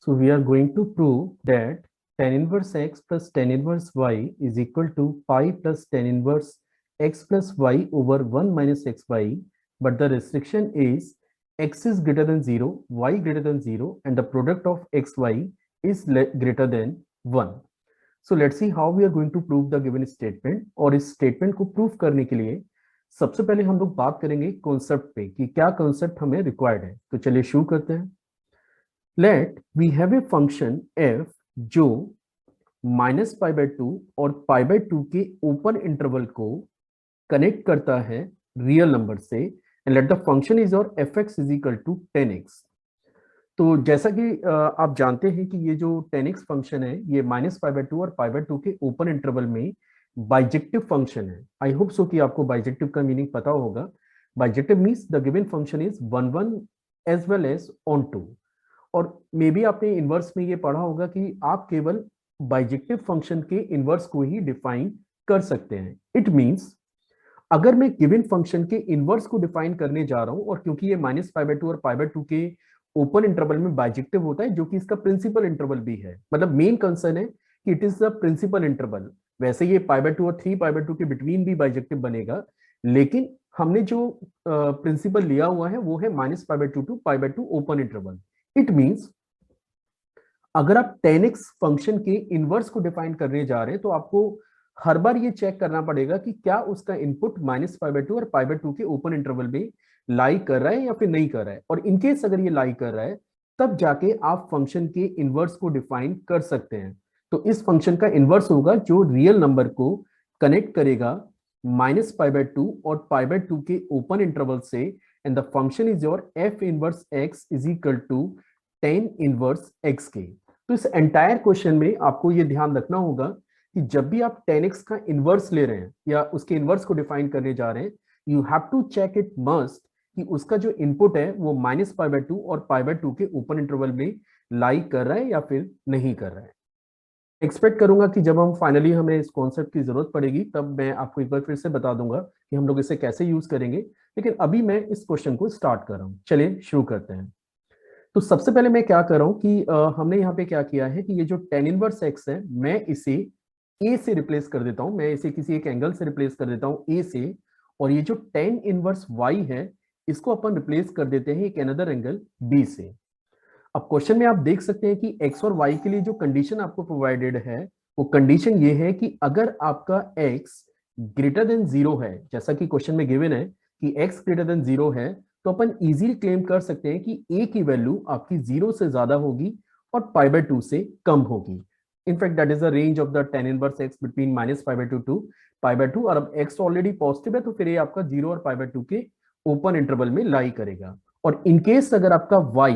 So we are going to prove that tan inverse x plus tan inverse y is equal to pi plus tan inverse x plus y over 1 minus xy, but the restriction is x is greater than 0, y greater than 0, and the product of xy is greater than 1. So let's see how we are going to prove the given statement. और इस statement को prove करने के लिए सबसे पहले हम लोग बात करेंगे कॉन्सेप्ट पे कि क्या कॉन्सेप्ट हमें रिक्वायर्ड है। तो चलिए शुरू करते हैं। Let we have a function f जो -π/2 और π/2 के ओपन इंटरवल को कनेक्ट करता है रियल नंबर से, and let the function is और fx इज इक्वल टू 10x। तो जैसा कि आप जानते हैं कि ये जो 10x फंक्शन है ये -π/2 और π/2 के ओपन इंटरवल में बाइजेक्टिव फंक्शन है। आई होप सो कि आपको बाइजेक्टिव का मीनिंग पता होगा। Bijective means the given function is 1 as well as onto. और मे बी आपने इनवर्स में ये पढ़ा होगा कि आप केवल बाइजेक्टिव फंक्शन के इनवर्स को ही डिफाइन कर सकते हैं। इट मींस अगर मैं गिवन फंक्शन के इनवर्स को डिफाइन करने जा रहा हूं, और क्योंकि ये -π/2 और π/2 के ओपन इंटरवल में बाइजेक्टिव होता है, जो कि इसका प्रिंसिपल इंटरवल भी है, मतलब मेन कंसर्न है कि it is the principal interval. वैसे ये π/2 और 3π/2 के बिटवीन भी बाइजेक्टिव बनेगा, लेकिन हमने जो प्रिंसिपल लिया हुआ है वो है -π/2 to π/2 open interval. It means अगर आप 10x फंक्शन के इनवर्स को डिफाइन करने जा रहे हैं तो आपको हर बार ये चेक करना पड़ेगा कि क्या उसका इनपुट -π/2 और π/2 के ओपन इंटरवल में लाई कर रहा है या फिर नहीं कर रहा है। और इनकेस अगर ये लाई कर रहा है तब जाके आप फंक्शन के इनवर्स को डिफाइन कर सकते हैं। तो इस फंक्शन का इनवर्स होगा जो रियल नंबर को कनेक्ट करेगा -π/2 और π/2 के ओपन इंटरवल से, and the function is your f inverse x is equal to 10 inverse x के। तो इस एंटायर क्वेश्चन में आपको ये ध्यान रखना होगा कि जब भी आप 10x का इनवर्स ले रहे हैं या उसके इनवर्स को डिफाइन करने जा रहे हैं, you have to check it must कि उसका जो इनपुट है वो -π/2 और π/2 के ओपन इंटरवल में लाई कर रहा है या फिर नहीं कर रहा है। एक्सपेक्ट करूंगा कि जब हम फाइनली हमें इस कॉन्सेप्ट की जरूरत पड़ेगी तब मैं आपको एक बार फिर से बता दूंगा कि हम लोग इसे कैसे यूज करेंगे, लेकिन अभी मैं इस क्वेश्चन को स्टार्ट कर रहा हूं। चलिए शुरू करते हैं। तो सबसे पहले मैं क्या कर रहा हूं कि हमने यहाँ पे क्या किया है कि ये जो tan इनवर्स x है मैं इसे a से रिप्लेस कर देता हूं, मैं इसे किसी एक एंगल से रिप्लेस कर देता हूं a से, और ये जो tan इनवर्स y है इसको अपन रिप्लेस कर देते हैं एक अनदर एंगल b से। अब क्वेश्चन में आप देख सकते हैं कि x और y के लिए जो कंडीशन आपको प्रोवाइडेड है वो कंडीशन ये है कि अगर आपका x ग्रेटर देन 0 है, जैसा कि क्वेश्चन में गिवन है कि x ग्रेटर देन 0 है, तो अपन इजीली क्लेम कर सकते हैं कि a की वैल्यू आपकी 0 से ज्यादा होगी और π/2 से कम होगी। In fact that is the range of the tan inverse x between -π/2 to π/2, और अब x ऑलरेडी पॉजिटिव है तो फिर ये आपका 0 और π/2 के ओपन इंटरवल में लाई करेगा। और इनकेस अगर आपका y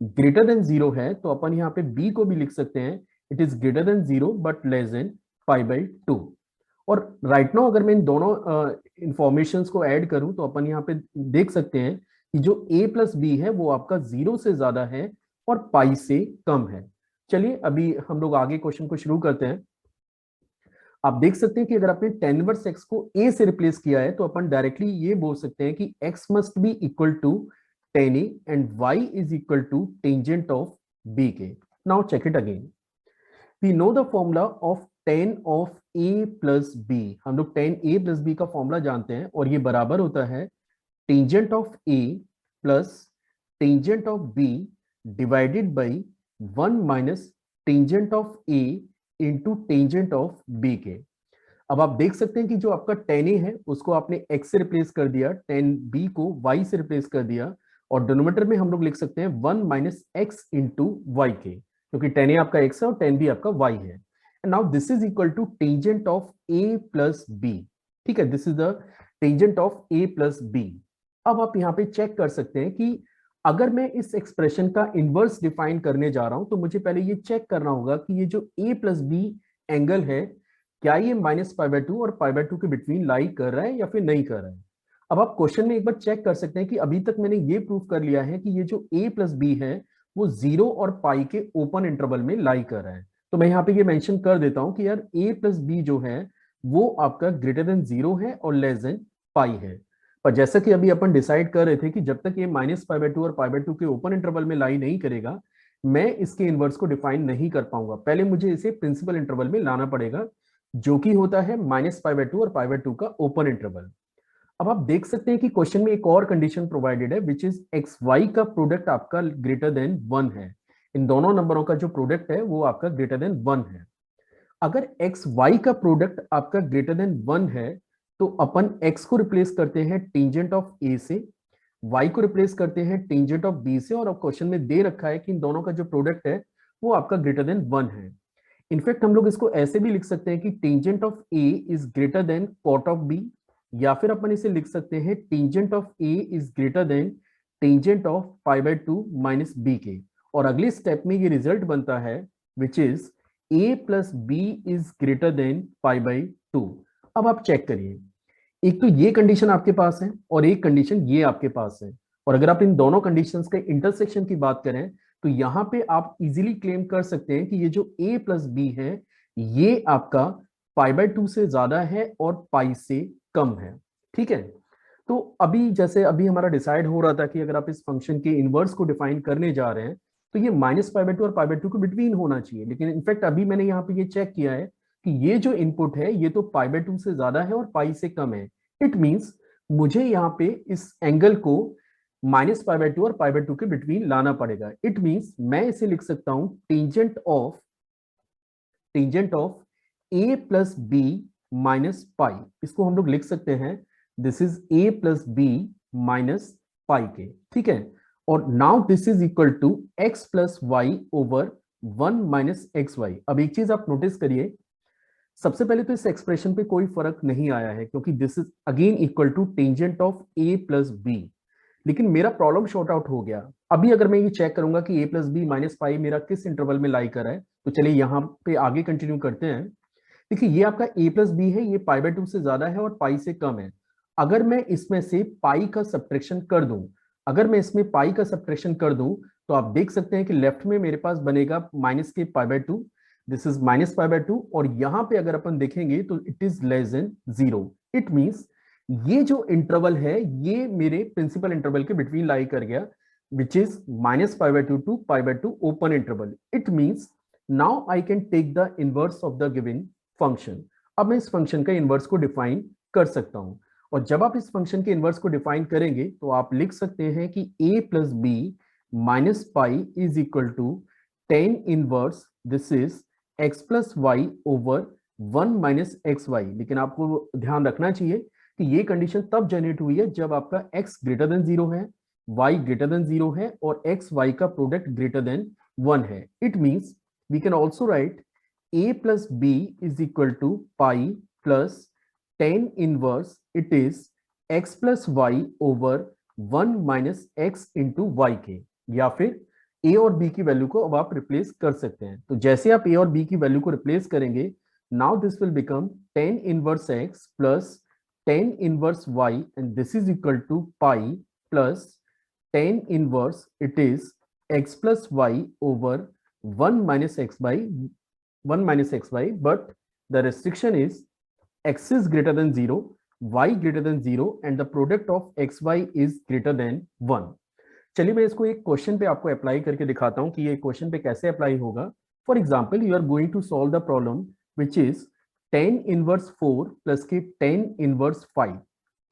ग्रेटर देन 0 है तो अपन यहाँ पे b को भी लिख सकते हैं, it is greater than 0 but less than π/2। और राइट नाउ अगर मैं इन दोनों इंफॉर्मेशंस को ऐड करूं तो अपन यहाँ पे देख सकते हैं कि जो a प्लस बी है वो आपका 0 से ज्यादा है और पाई से कम है। चलिए अभी हम लोग आगे क्वेश्चन को शुरू करते हैं। आप देख सकते हैं कि अगर आपने tan इनवर्स x को a से रिप्लेस किया है तो अपन डायरेक्टली ये बोल सकते हैं कि x must be equal to tan a and y is equal to tangent of b के। Now check it again. We know the formula of tan of a plus b। हम लोग tan a प्लस b का formula जानते हैं और ये बराबर होता है tangent of a plus tangent of b divided by 1 minus tangent of a into tangent of b के। अब आप देख सकते हैं कि जो आपका tan a है उसको आपने x से रिप्लेस कर दिया, tan b को y से रिप्लेस कर दिया, और डिनोमिनेटर में हम लोग लिख सकते हैं 1 माइनस एक्स इंटू वाई के, क्योंकि tan a आपका x है और tan b आपका y है। And now this is equal to tangent of a plus b। ठीक है, this is the tangent of a plus b। अब आप यहाँ पे चेक कर सकते हैं कि अगर मैं इस एक्सप्रेशन का इनवर्स डिफाइन करने जा रहा हूं तो मुझे पहले ये चेक करना होगा कि ये जो a प्लस बी एंगल है क्या ये -π/2 और π/2 के बिटवीन लाई कर रहा है या फिर नहीं कर रहा है। अब आप क्वेश्चन में एक बार चेक कर सकते हैं कि अभी तक मैंने ये प्रूव कर लिया है कि ये जो a प्लस बी है वो 0 और पाई के ओपन इंटरवल में लाई कर रहा है। तो मैं यहाँ पे ये मेंशन कर देता हूं कि यार a प्लस बी जो है वो आपका ग्रेटर देन 0 है और लेस देन पाई है। पर जैसा कि अभी अपन डिसाइड कर रहे थे कि जब तक ये -π/2 और π/2 के ओपन इंटरवल में लाई नहीं करेगा, मैं इसके इनवर्स को डिफाइन नहीं कर पाऊंगा, पहले मुझे इसे प्रिंसिपल इंटरवल में लाना पड़ेगा, जो कि होता है -π/2 और π/2 का ओपन इंटरवल। अब आप देख सकते हैं कि क्वेश्चन में एक और कंडीशन प्रोवाइडेड है, विच इज एक्स वाई का प्रोडक्ट आपका ग्रेटर देन 1 है। इन दोनों नंबरों का जो प्रोडक्ट है वो आपका ग्रेटर देन 1 है। अगर एक्स वाई का प्रोडक्ट आपका ग्रेटर देन 1 है, तो अपन एक्स को रिप्लेस करते हैं टेंजेंट ऑफ ए से, वाई को रिप्लेस करते हैं टेंजेंट ऑफ बी से, और अब क्वेश्चन में दे रखा है कि इन दोनों का जो प्रोडक्ट है वो आपका ग्रेटर देन 1 है। इनफैक्ट हम लोग इसको ऐसे भी लिख सकते हैं कि tangent of a is greater than cot of b, या फिर अपन इसे लिख सकते हैं tangent of a is greater than tangent of π/2 minus b के। और अगले स्टेप में ये रिजल्ट बनता है which is a plus b is greater than π/2। अब आप चेक करिए, एक तो ये कंडीशन आपके पास है और एक कंडीशन ये आपके पास है, और अगर आप इन दोनों कंडीशंस के इंटरसेक्शन की बात करें तो यहां पे आप इजीली क्लेम कर सकते हैं कि ये जो a प्लस बी है ये आपका π/2 से ज्यादा है और पाई से कम है। ठीक है, तो अभी जैसे अभी हमारा डिसाइड हो रहा था कि अगर आप इस फंक्शन के इनवर्स को डिफाइन करने जा रहे हैं तो ये -π/2 और π/2 के बिटवीन होना चाहिए, लेकिन इनफैक्ट अभी मैंने यहाँ पे ये चेक किया है कि ये जो इनपुट है ये तो π/2 से ज्यादा है और पाई से कम है। इट मींस मुझे यहाँ पे इस एंगल को -π/2 और π/2 के बिटवीन लाना पड़ेगा। इट मींस मैं इसे लिख सकता हूं tangent of A plus B minus pi, इसको हम लोग लिख सकते हैं this is A plus B minus pi के। ठीक है, और now this is equal to X plus Y over 1 minus X Y. अब एक चीज आप नोटिस करिए, सबसे पहले तो इस एक्सप्रेशन पे कोई फर्क नहीं आया है क्योंकि this is again equal to tangent of A plus B, लेकिन मेरा प्रॉब्लम शॉर्ट आउट हो गया। अभी अगर मैं ये चेक करूंगा कि ए प्लस बी माइनस पाई मेरा किस इंटरवल में लाई कर रहा है, तो चलिए यहाँ पे आगे कंटिन्यू करते हैं। देखिए ये आपका ए प्लस बी है, ये π/2 से ज्यादा है और पाई से कम है। अगर मैं इसमें से पाई का सब्ट्रैक्शन कर दूं, अगर मैं इसमें पाई का सब्ट्रैक्शन कर दूं तो आप देख सकते हैं कि लेफ्ट में मेरे पास बनेगा माइनस के π/2, दिस इज -π/2, और यहां पे अगर अपन देखेंगे तो it is less than 0। It means ये जो इंटरवल है ये मेरे प्रिंसिपल इंटरवल के बिटवीन लाई कर गया, which is -π/2 to π/2 open interval. It means now I can take the inverse of the given function. अब मैं इस फंक्शन का इनवर्स को डिफाइन कर सकता हूं, और जब आप इस फंक्शन के इनवर्स को डिफाइन करेंगे तो आप लिख सकते हैं कि a plus B minus pi is equal to tan inverse this is x plus Y over 1 minus X Y. लेकिन आपको ध्यान रखना चाहिए कि ये कंडीशन तब जनरेट हुई है जब आपका x ग्रेटर देन 0 है, y ग्रेटर देन 0 है और x y का प्रोडक्ट ग्रेटर देन 1 है। It means we can also write a plus b is equal to pi plus tan inverse it is x plus y over 1 minus x into y के, या फिर a और b की value को अब आप replace कर सकते हैं। तो जैसे आप a और b की वैल्यू को रिप्लेस करेंगे, now this will become tan inverse x plus tan inverse y and this is equal to pi plus tan inverse it is x plus y over 1 minus x by 1 minus xy, but the restriction is x is greater than 0, y greater than 0 and the product of xy is greater than 1। चलिए मैं इसको एक question पे आपको apply करके दिखाता हूं कि ये क्वेश्चन पे कैसे अप्लाई होगा। For example you are going to solve the problem which is tan inverse 4 plus के tan इनवर्स 5।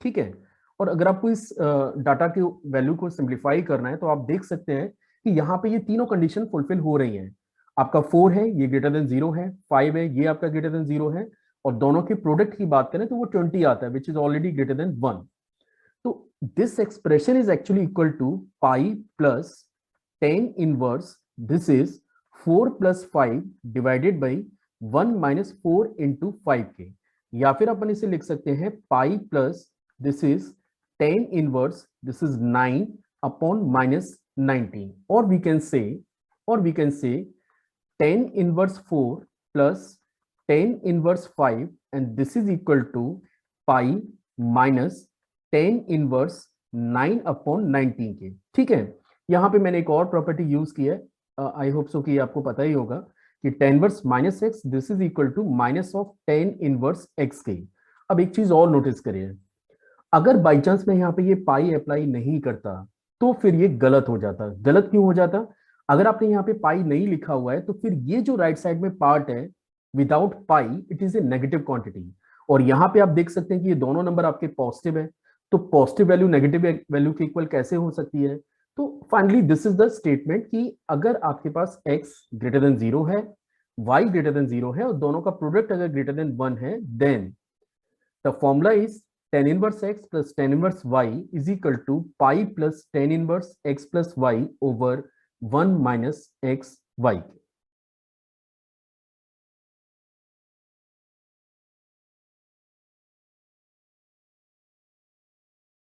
ठीक है, और अगर आपको इस डाटा के वैल्यू को सिंप्लीफाई करना है तो आप देख सकते हैं कि यहाँ पे ये तीनों कंडीशन फुलफिल हो रही हैं। आपका 4 है ये ग्रेटर देन 0 है, 5 है ये आपका ग्रेटर देन 0 है, और दोनों के प्रोडक्ट की बात करें तो वो 20 आता है which is already greater than 1। तो this expression is actually equal to pi plus tan inverse this is 4 plus 5 divided by 1 minus 4 into 5 के, या फिर अपन इसे लिख सकते हैं pi plus this is tan inverse this is 9 upon minus 19, और we can say tan inverse 4 plus tan inverse 5 and this is equal to pi minus tan inverse 9 upon 19 के। ठीक है, यहाँ पे मैंने एक और प्रॉपर्टी यूज की है, आई होप सो कि आपको पता ही होगा कि tan inverse minus X this is equal to minus of tan inverse X के। अब एक चीज और नोटिस करिए, अगर बाई चांस मैं यहाँ पे ये पाई अप्लाई नहीं करता तो फिर ये गलत हो जाता। गलत क्यों हो जाता? अगर आपने यहाँ पे पाई नहीं लिखा हुआ है तो फिर ये जो राइट साइड में पार्ट है without pi it is a negative quantity. और यहाँ पे आप देख सकते हैं कि ये दोनों नंबर आपके पॉजिटिव है, तो पॉजिटिव वैल्यू नेगेटिव वैल्यू के इक्वल कैसे हो सकती है? तो finally this is the statement कि अगर आपके पास x ग्रेटर देन 0 है, y ग्रेटर देन 0 है और दोनों का प्रोडक्ट अगर ग्रेटर देन 1 है, then the formula is tan inverse x plus tan inverse y is equal to pi plus tan inverse x plus y over 1 minus x y।